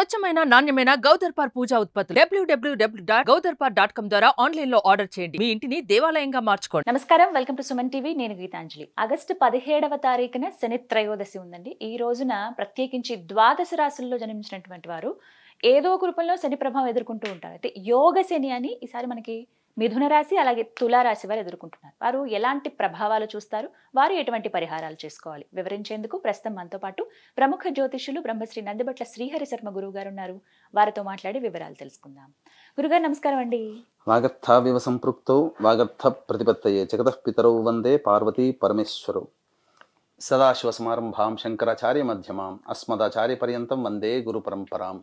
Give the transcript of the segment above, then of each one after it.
స్వచ్ఛమైన నాణ్యమైన గౌదర్పార్ పూజా ఉత్పత్తులు www.gaudarpar.com ద్వారా ఆన్లైన్ లో ఆర్డర్ చేయండి. మీ ఇంటిని దేవాలయంగా మార్చుకోండి. నమస్కారం, వెల్కమ్ టు సుమన్ టీవీ. నేను గీతాంజలి. ఆగస్టు 17వ తారీఖున శని త్రయోదశి ఉందండి. ఈ రోజున ప్రత్యేకించి ద్వాదశ రాశుల్లో జన్మించినటువంటి వారు ఏదో ఒక రూపంలో శని ప్రభావం ఎదుర్కొంటూ ఉంటారు. అయితే యోగ శని అని ఈసారి మనకి మిథున రాశి అలాగే తులా రాశి వారు ఎదుర్కొంటున్నారు. వారు ఎలాంటి ప్రభావాలు చూస్తారు, వారు ఎటువంటి పరిహారాలు చేసుకోవాలి వివరించేందుకు ప్రస్తుతం మనతో పాటు ప్రముఖ జ్యోతిష్యులు బ్రహ్మశ్రీ నందిబట్ల శ్రీహరి శర్మ గురువు గారు ఉన్నారు. వారితో మాట్లాడి వివరాలు తెలుసుకుందాం. గురుగారు నమస్కారం అండి. వాగర్థావివ సంపృక్తౌ వాగర్థ ప్రతిపత్తయే జగతః పితరౌ వందే పార్వతీ పరమేశ్వరౌ. సదాశివసమారంభాం శంకరాచార్య మధ్యమాం అస్మదాచార్య పర్యంతం వందే గురు పరంపరాం.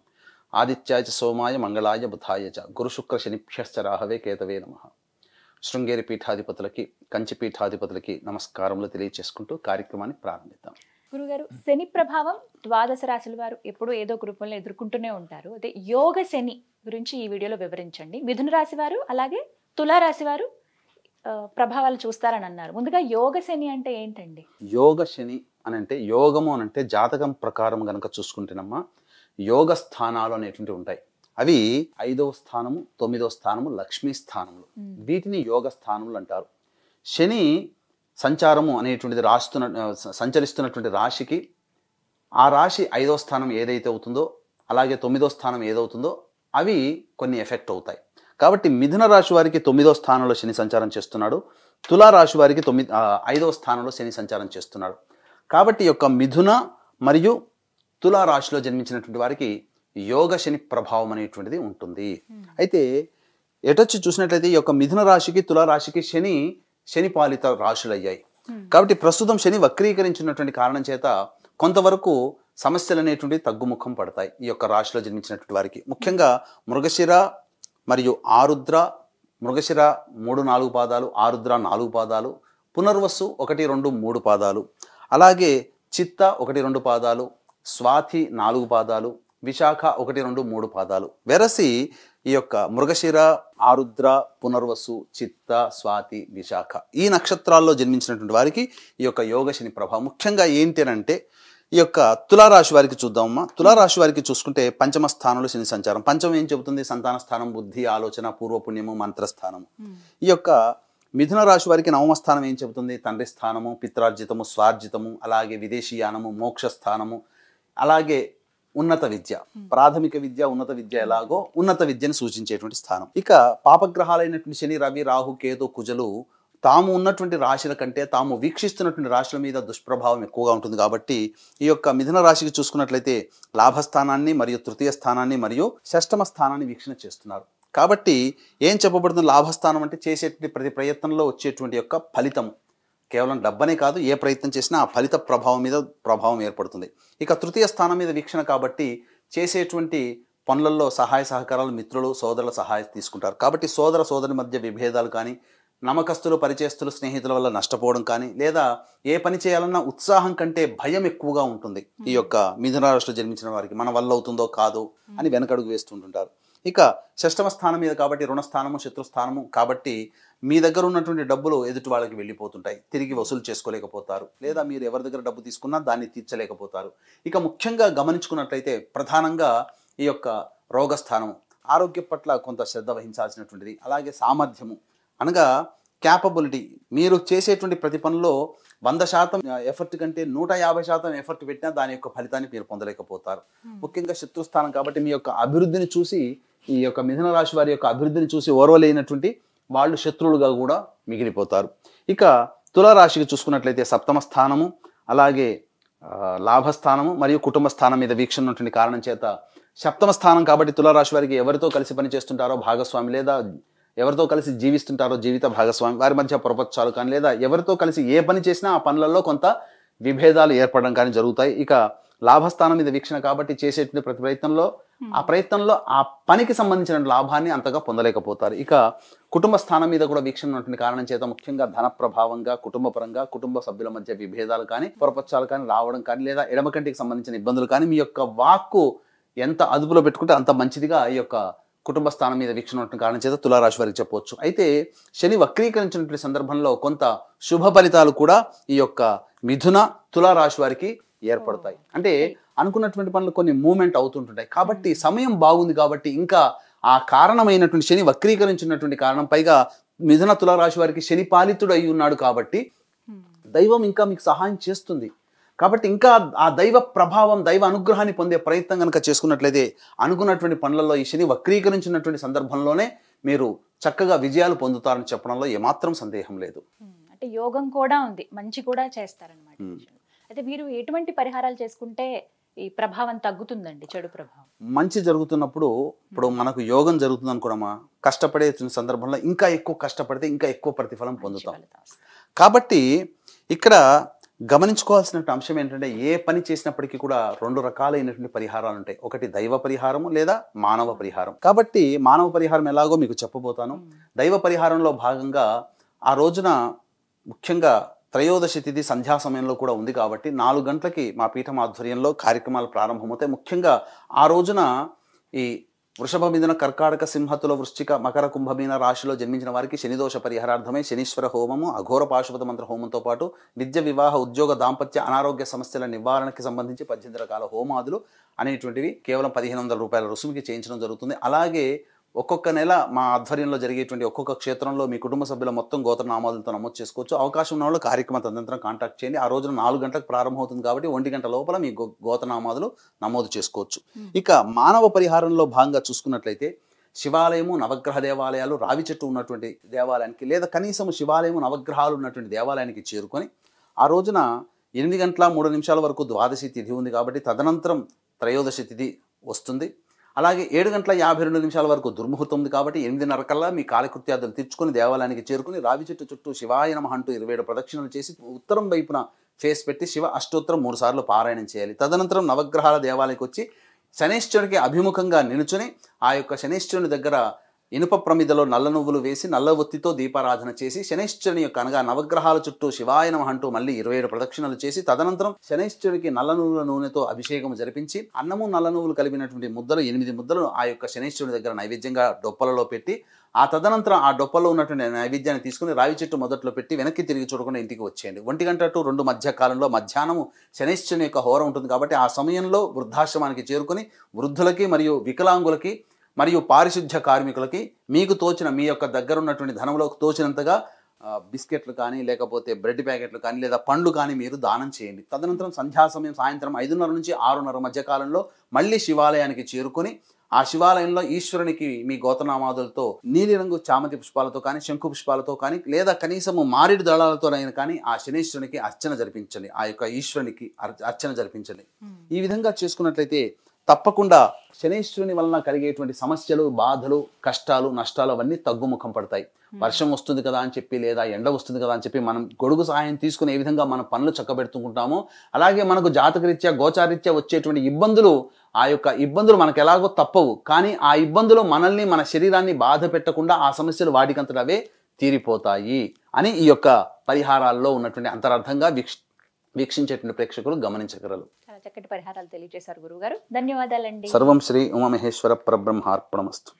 ఆదిత్యాయ చ సోమాయ మంగళాయ బుధాయ చ గురు శుక్ర శనిభ్యశ్చ రాహవే కేతవే నమః. శృంగేరి పీఠాధిపతులకి, కంచి పీఠాధిపతులకి నమస్కారములు తెలియచేసుకుంటూ కార్యక్రమాన్ని ప్రారంభిద్దాం. గురుగారు, శని ప్రభావం ద్వాదశ రాశుల వారు ఎప్పుడూ ఏదో ఒక రూపంలో ఎదుర్కొంటూనే ఉంటారు. అదే యోగ శని గురించి ఈ వీడియోలో వివరించండి. మిథున రాశి వారు అలాగే తులా రాశి వారు ప్రభావాలు చూస్తారని అన్నారు. ముందుగా యోగ శని అంటే ఏంటండి? యోగ శని అని అంటే, యోగము అని అంటే జాతకం ప్రకారం గనక చూసుకుంటేనమ్మా యోగ స్థానాలు అనేటువంటివి ఉంటాయి. అవి 5వ స్థానము, 9వ స్థానము లక్ష్మీ స్థానములు. వీటిని యోగ స్థానములు అంటారు. శని సంచారము అనేటువంటిది సంచరిస్తున్నటువంటి రాశికి ఆ రాశి 5వ స్థానం ఏదైతే అవుతుందో అలాగే 9వ స్థానం ఏదవుతుందో అవి కొన్ని ఎఫెక్ట్ అవుతాయి. కాబట్టి మిథున రాశి వారికి 9వ స్థానంలో శని సంచారం చేస్తున్నాడు. తులా రాశి వారికి 5వ స్థానంలో శని సంచారం చేస్తున్నాడు. కాబట్టి ఈ యొక్క మిథున మరియు తులా రాశిలో జన్మించినటువంటి వారికి యోగ శని ప్రభావం అనేటువంటిది ఉంటుంది. అయితే ఎటొచ్చి చూసినట్లయితే ఈ యొక్క మిథున రాశికి తులా రాశికి శని పాలిత రాశులు అయ్యాయి. కాబట్టి ప్రస్తుతం శని వక్రీకరించినటువంటి కారణం చేత కొంతవరకు సమస్యలు అనేటువంటివి తగ్గుముఖం పడతాయి ఈ యొక్క రాశిలో జన్మించినటువంటి వారికి. ముఖ్యంగా మృగశిర మరియు ఆరుద్ర, మృగశిర 3-4 పాదాలు, ఆరుద్ర 4 పాదాలు, పునర్వసు 1, 2, 3 పాదాలు, అలాగే చిత్త 1, 2 పాదాలు, స్వాతి 4 పాదాలు, విశాఖ 1, 2, 3 పాదాలు. వెరసి ఈ యొక్క మృగశిర, ఆరుద్ర, పునర్వసు, చిత్త, స్వాతి, విశాఖ ఈ నక్షత్రాల్లో జన్మించినటువంటి వారికి ఈ యొక్క యోగ శని ప్రభావం ముఖ్యంగా ఏంటి అని అంటే, ఈ యొక్క తులారాశి వారికి చూద్దామమ్మా. తులారాశి వారికి చూసుకుంటే పంచమ స్థానంలో శని సంచారం. పంచమం ఏం చెబుతుంది? సంతాన స్థానం, బుద్ధి, ఆలోచన, పూర్వపుణ్యము, మంత్రస్థానము. ఈ యొక్క మిథున రాశి వారికి 9వ స్థానం ఏం చెబుతుంది? తండ్రి స్థానము, పిత్రార్జితము, స్వార్జితము, అలాగే విదేశీయానము, మోక్ష స్థానము, అలాగే ఉన్నత విద్య, ప్రాథమిక విద్య, ఉన్నత విద్య ఎలాగో ఉన్నత విద్యను సూచించేటువంటి స్థానం. ఇక పాపగ్రహాలైనటువంటి శని, రవి, రాహు, కేతు, కుజలు తాము ఉన్నటువంటి రాశుల కంటే తాము వీక్షిస్తున్నటువంటి రాశుల మీద దుష్ప్రభావం ఎక్కువగా ఉంటుంది. కాబట్టి ఈ యొక్క మిథున రాశికి చూసుకున్నట్లయితే లాభస్థానాన్ని మరియు తృతీయ స్థానాన్ని మరియు షష్టమ స్థానాన్ని వీక్షణ చేస్తున్నారు. కాబట్టి ఏం చెప్పబడుతుంది? లాభస్థానం అంటే చేసేటువంటి ప్రతి ప్రయత్నంలో వచ్చేటువంటి యొక్క ఫలితము. కేవలం డబ్బనే కాదు, ఏ ప్రయత్నం చేసినా ఆ ఫలిత ప్రభావం మీద ప్రభావం ఏర్పడుతుంది. ఇక తృతీయ స్థానం మీద వీక్షణ కాబట్టి చేసేటువంటి పనులలో సహాయ సహకారాలు, మిత్రులు, సోదరుల సహాయం తీసుకుంటారు. కాబట్టి సోదరి మధ్య విభేదాలు కానీ, నమ్మకస్తులు, పరిచయస్తులు, స్నేహితుల వల్ల నష్టపోవడం కానీ, లేదా ఏ పని చేయాలన్నా ఉత్సాహం కంటే భయం ఎక్కువగా ఉంటుంది ఈ యొక్క మిథున రాశిలో జన్మించిన వారికి. మన వల్ల అవుతుందో కాదో అని వెనకడుగు వేస్తుంటుంటారు. ఇక షష్టమ స్థానం మీద కాబట్టి రుణస్థానము, శత్రుస్థానము కాబట్టి మీ దగ్గర ఉన్నటువంటి డబ్బులు ఎదుటి వాళ్ళకి వెళ్ళిపోతుంటాయి, తిరిగి వసూలు చేసుకోలేకపోతారు, లేదా మీరు ఎవరి దగ్గర డబ్బు తీసుకున్నా దాన్ని తీర్చలేకపోతారు. ఇక ముఖ్యంగా గమనించుకున్నట్లయితే ప్రధానంగా ఈ యొక్క రోగస్థానము, ఆరోగ్యం పట్ల కొంత శ్రద్ధ వహించాల్సినటువంటిది. అలాగే సామర్థ్యము అనగా క్యాపబిలిటీ, మీరు చేసేటువంటి ప్రతి పనిలో 100% ఎఫర్ట్ కంటే 150% ఎఫర్ట్ పెట్టినా దాని యొక్క ఫలితాన్ని మీరు పొందలేకపోతారు. ముఖ్యంగా శత్రుస్థానం కాబట్టి మీ యొక్క అభివృద్ధిని చూసి, ఈ యొక్క మిథున రాశి వారి యొక్క అభివృద్ధిని చూసి ఓర్వలేనటువంటి వాళ్ళు శత్రువులుగా కూడా మిగిలిపోతారు. ఇక తులారాశికి చూసుకున్నట్లయితే సప్తమ స్థానము, అలాగే లాభస్థానము మరియు కుటుంబ స్థానం మీద వీక్షణ ఉన్నటువంటి కారణం చేత సప్తమ స్థానం కాబట్టి తులారాశి వారికి ఎవరితో కలిసి పని చేస్తుంటారో భాగస్వామి, లేదా ఎవరితో కలిసి జీవిస్తుంటారో జీవిత భాగస్వామి, వారి మధ్య ప్రపంచాలు కానీ, లేదా ఎవరితో కలిసి ఏ పని చేసినా ఆ పనులలో కొంత విభేదాలు ఏర్పడడం కానీ జరుగుతాయి. ఇక లాభస్థానం మీద వీక్షణ కాబట్టి చేసేటువంటి ప్రతి ప్రయత్నంలో ఆ పనికి సంబంధించిన లాభాన్ని అంతగా పొందలేకపోతారు. ఇక కుటుంబ స్థానం మీద కూడా వీక్షణ ఉన్నటువంటి కారణం చేత ముఖ్యంగా ధన ప్రభావంగా, కుటుంబ పరంగా, కుటుంబ సభ్యుల మధ్య విభేదాలు కానీ, పొరపచ్చాలు కానీ రావడం కానీ, లేదా ఎడమ కంటికి సంబంధించిన ఇబ్బందులు కానీ, మీ యొక్క వాక్కు ఎంత అదుపులో పెట్టుకుంటే అంత మంచిదిగా ఈ యొక్క కుటుంబ స్థానం మీద వీక్షణ ఉన్నటువంటి కారణం చేత తులారాశి వారికి చెప్పవచ్చు. అయితే శని వక్రీకరించినటువంటి సందర్భంలో కొంత శుభ ఫలితాలు కూడా ఈ యొక్క మిథున తులారాశి వారికి ఏర్పడతాయి. అంటే అనుకున్నటువంటి పనులు కొన్ని మూమెంట్ అవుతుంటుంటాయి. కాబట్టి సమయం బాగుంది కాబట్టి ఇంకా ఆ కారణమైనటువంటి శని వక్రీకరించినటువంటి కారణం, పైగా మిథున తులారాశి వారికి శని పాలితుడు అయి ఉన్నాడు కాబట్టి దైవం ఇంకా మీకు సహాయం చేస్తుంది. కాబట్టి ఇంకా ఆ దైవ ప్రభావం, దైవ అనుగ్రహాన్ని పొందే ప్రయత్నం కనుక చేసుకున్నట్లయితే అనుకున్నటువంటి పనులలో ఈ శని వక్రీకరించినటువంటి సందర్భంలోనే మీరు చక్కగా విజయాలు పొందుతారని చెప్పడంలో ఏమాత్రం సందేహం లేదు. అంటే యోగం కూడా ఉంది, మంచి కూడా చేస్తారనమాట. అయితే మీరు ఎటువంటి పరిహారాలు చేసుకుంటే ఈ ప్రభావం తగ్గుతుందండి, చెడు ప్రభావం? మంచి జరుగుతున్నప్పుడు, ఇప్పుడు మనకు యోగం జరుగుతుంది అనుకోవడమా, కష్టపడే సందర్భంలో ఇంకా ఎక్కువ కష్టపడితే ఇంకా ఎక్కువ ప్రతిఫలం పొందుతాం. కాబట్టి ఇక్కడ గమనించుకోవాల్సిన అంశం ఏంటంటే, ఏ పని చేసినప్పటికీ కూడా 2 రకాలైనటువంటి పరిహారాలు ఉంటాయి. ఒకటి దైవ పరిహారము లేదా మానవ పరిహారం. కాబట్టి మానవ పరిహారం ఎలాగో మీకు చెప్పబోతాను. దైవ పరిహారంలో భాగంగా ఆ రోజున ముఖ్యంగా త్రయోదశి తిథి సంధ్యా సమయంలో కూడా ఉంది కాబట్టి 4 గంటలకి మా పీఠం ఆధ్వర్యంలో కార్యక్రమాలు ప్రారంభమవుతాయి. ముఖ్యంగా ఆ రోజున ఈ వృషభ మిథున కర్కాటక సింహతుల వృశ్చిక మకర కుంభమీన రాశిలో జన్మించిన వారికి శనిదోష పరిహారార్థమై శనీశ్వర హోమము, అఘోర పాశుపత మంత్ర హోమంతో పాటు విద్య, వివాహ, ఉద్యోగ, దాంపత్య, అనారోగ్య సమస్యల నివారణకి సంబంధించి 18 రకాల హోమాదులు అనేటువంటివి కేవలం 1500 రూపాయల రుసుముకి చేయించడం జరుగుతుంది. అలాగే ఒక్కొక్క నెల మా ఆధ్వర్యంలో జరిగేటువంటి ఒక్కొక్క క్షేత్రంలో మీ కుటుంబ సభ్యుల మొత్తం గోత్రనామాలతో నమోదు చేసుకోవచ్చు. అవకాశం ఉన్న వాళ్ళు కార్యక్రమ తదనంతరం కాంటాక్ట్ చేయండి. ఆ రోజున 4 గంటలకు ప్రారంభమవుతుంది కాబట్టి 1 గంట లోపల మీ గోత్రనామాదులు నమోదు చేసుకోవచ్చు. ఇక మానవ పరిహారంలో భాగంగా చూసుకున్నట్లయితే శివాలయము, నవగ్రహ దేవాలయాలు, రావి చెట్టు ఉన్నటువంటి దేవాలయానికి లేదా కనీసం శివాలయము, నవగ్రహాలు ఉన్నటువంటి దేవాలయానికి చేరుకొని ఆ రోజున 8 గంటల 3 నిమిషాల వరకు ద్వాదశి తిథి ఉంది కాబట్టి తదనంతరం త్రయోదశి తిథి వస్తుంది. అలాగే 7 గంటల 52 నిమిషాల వరకు దుర్ముహూర్తం ఉంది కాబట్టి 8:30 కల్లా మీ కాలకృత్యాదులు తీర్చుకొని దేవాలయానికి చేరుకుని రావి చెట్టు చుట్టూ శివాయ నమః అంటూ 27 ప్రదక్షిణలు చేసి ఉత్తరం వైపున ఫేస్ పెట్టి శివ అష్టోత్తరం 3 సార్లు పారాయణం చేయాలి. తదనంతరం నవగ్రహాల దేవాలయానికి వచ్చి శనైశ్వరుడికి అభిముఖంగా నిలుచుని ఆ యొక్క శనైశ్వరుని దగ్గర ఇనుప ప్రమిదలో నల్ల నువ్వులు వేసి నల్ల ఒత్తితో దీపారాధన చేసి శనైశ్వరుని యొక్క అనగా నవగ్రహాల చుట్టూ శివాయ నమః అంటూ మళ్ళీ 27 ప్రదక్షిణలు చేసి తదనంతరం శనైశ్వరుడికి నల్ల నువ్వుల నూనెతో అభిషేకం జరిపించి అన్నము నల్ల నువ్వులు కలిపినటువంటి ముద్దలు 8 ముద్దలు ఆ యొక్క శనైశ్వరుని దగ్గర నైవేద్యంగా డొప్పలలో పెట్టి ఆ తదనంతరం ఆ డొప్పలో ఉన్నటువంటి నైవేద్యాన్ని తీసుకుని రావి చెట్టు మొదట్లో పెట్టి వెనక్కి తిరిగి చూడకుండా ఇంటికి వచ్చేయండి. 1 గంట టు 2 మధ్య కాలంలో మధ్యాహ్నము శనైశ్వరుని యొక్క హోర ఉంటుంది కాబట్టి ఆ సమయంలో వృద్ధాశ్రమానికి చేరుకుని వృద్ధులకి మరియు వికలాంగులకి మరియు పారిశుద్ధ్య కార్మికులకి మీకు తోచిన మీ యొక్క దగ్గర ఉన్నటువంటి ధనంలో తోచినంతగా బిస్కెట్లు కానీ లేకపోతే బ్రెడ్ ప్యాకెట్లు కానీ లేదా పండ్లు కానీ మీరు దానం చేయండి. తదనంతరం సంధ్యా సమయం సాయంత్రం 5:30 నుంచి 6:30 మధ్య కాలంలో మళ్ళీ శివాలయానికి చేరుకొని ఆ శివాలయంలో ఈశ్వరునికి మీ గోత్రనామాదులతో నీలిరంగు చామంతి పుష్పాలతో కానీ శంకు పుష్పాలతో కానీ లేదా కనీసము మారేడు దళాలతోనైనా కానీ ఆ శనీశ్వరునికి అర్చన జరిపించండి, ఆ యొక్క ఈశ్వరునికి అర్చన జరిపించండి. ఈ విధంగా చేసుకున్నట్లయితే తప్పకుండా శనీశ్వరుని వలన కలిగేటువంటి సమస్యలు, బాధలు, కష్టాలు, నష్టాలు అవన్నీ తగ్గుముఖం పడతాయి. వర్షం వస్తుంది కదా అని చెప్పి లేదా ఎండ వస్తుంది కదా అని చెప్పి మనం గొడుగు సహాయం తీసుకుని ఏ విధంగా మన పనులు చక్కబెడుతుంటామో అలాగే మనకు జాతకరీత్యా గోచారీత్యా వచ్చేటువంటి ఇబ్బందులు, ఆ యొక్క ఇబ్బందులు మనకు ఎలాగో తప్పవు. కానీ ఆ ఇబ్బందులు మనల్ని, మన శరీరాన్ని బాధ పెట్టకుండా ఆ సమస్యలు వాటికంతట అవే తీరిపోతాయి అని ఈ యొక్క పరిహారాల్లో ఉన్నటువంటి అంతరార్థంగా వీక్షించేటువంటి ప్రేక్షకులు గమనించగలరు. చాలా చక్కటి పరిహారాలు తెలియజేశారు గురువుగారు. ధన్యవాదాలండి. సర్వం శ్రీ ఉమామహేశ్వర పరబ్రహ్మార్పణమస్తు.